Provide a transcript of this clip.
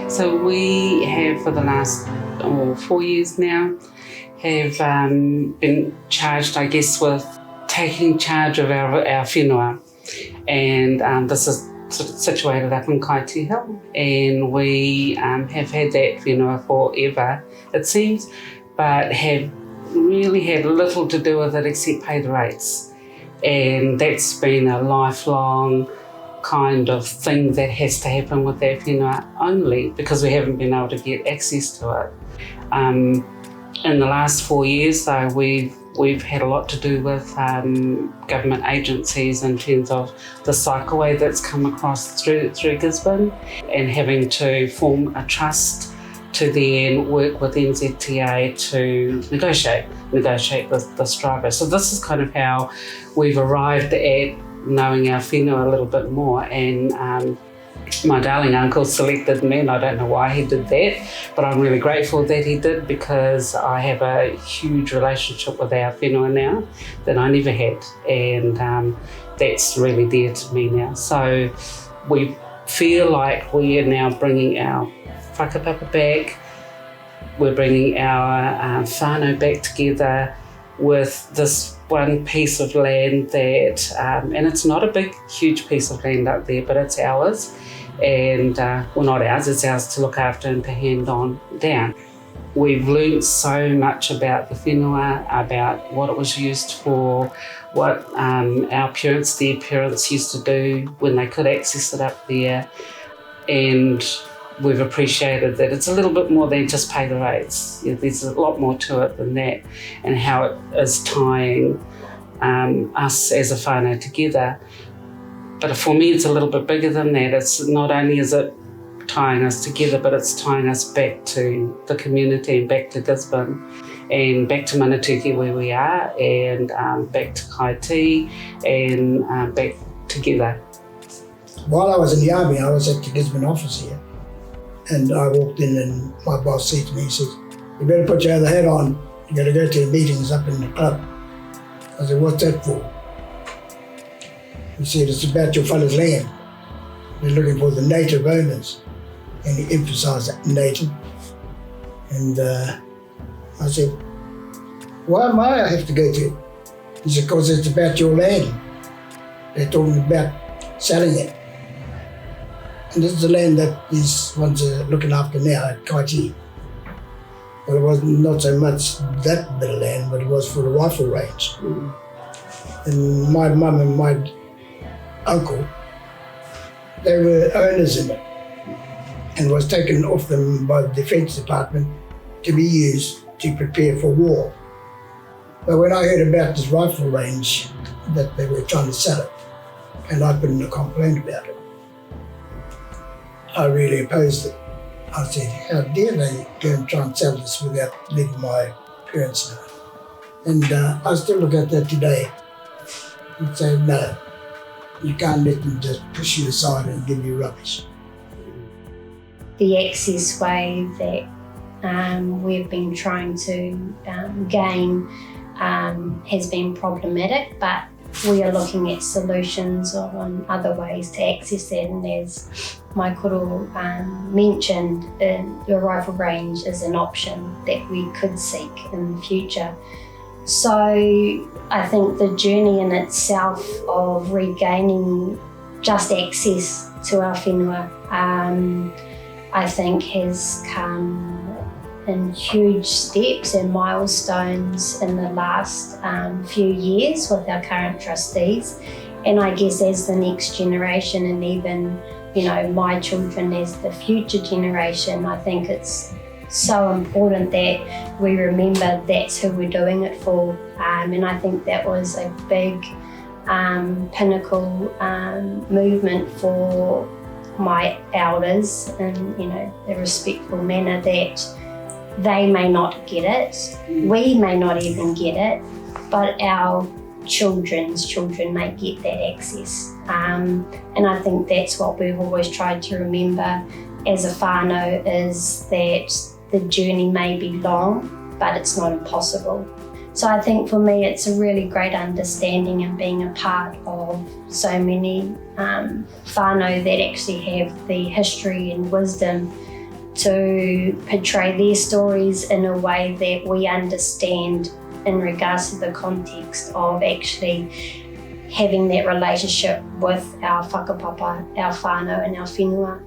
So we have, for the last 4 years now, have been charged, I guess, with taking charge of our whenua. And this is sort of situated up in Kaitihill, and we have had that whenua forever, it seems, but have really had little to do with it except pay the rates. And that's been a lifelong kind of thing that has to happen with that whenua only because we haven't been able to get access to it. In the last 4 years, though, we've had a lot to do with government agencies in terms of the cycleway that's come across through Gisborne, and having to form a trust to then work with NZTA to negotiate with this driver. So this is kind of how we've arrived at knowing our whenua a little bit more. And my darling uncle selected me, and I don't know why he did that, but I'm really grateful that he did, because I have a huge relationship with our whenua now that I never had, and that's really dear to me now. So we feel like we are now bringing our whakapapa back, we're bringing our whānau back together with this one piece of land that, and it's not a big, huge piece of land up there, but it's ours. And, well, not ours, it's ours to look after and to hand on down. We've learned so much about the whenua, about what it was used for, what our parents, their parents used to do when they could access it up there. And we've appreciated that it's a little bit more than just pay the rates. There's a lot more to it than that, and how it is tying us as a whānau together. But for me, it's a little bit bigger than that. It's not only is it tying us together, but it's tying us back to the community and back to Gisborne and back to Manatuki where we are, and back to Kaiti and back together. While I was in the army, I was at the Gisborne office here, and I walked in and my boss said to me, he says, "You better put your other hat on, you got to go to the meetings up in the club." I said, "What's that for?" He said, "It's about your fellas' land. They're looking for the native owners." And he emphasised that, native. And I said, "Why am I have to go to it?" He said, "Because it's about your land. They're talking about selling it. And this is the land that these ones are looking after now at Kaiti." Well, it was not so much that bit of land, but it was for the rifle range. And my mum and my uncle, they were owners in it, and was taken off them by the Defence Department to be used to prepare for war. But when I heard about this rifle range, that they were trying to sell it, and I put in a complaint about it, I really opposed it. I said, how dare they go and try and sell this without letting my parents know? And I still look at that today and say, no, you can't let them just push you aside and give you rubbish. The access way that we've been trying to gain has been problematic, but we are looking at solutions on other ways to access that, and as my koro mentioned, the rifle range is an option that we could seek in the future. So I think the journey in itself of regaining just access to our whenua, I think has come in huge steps and milestones in the last few years with our current trustees. And I guess as the next generation and even my children as the future generation. I think it's so important that we remember that's who we're doing it for. And I think that was a big pinnacle movement for my elders in a respectful manner, that they may not get it, we may not even get it, but our children's children may get that access. And I think that's what we've always tried to remember as a whānau, is that the journey may be long, but it's not impossible. So I think for me it's a really great understanding and being a part of so many whānau that actually have the history and wisdom to portray their stories in a way that we understand in regards to the context of actually having that relationship with our whakapapa, our whānau and our whenua.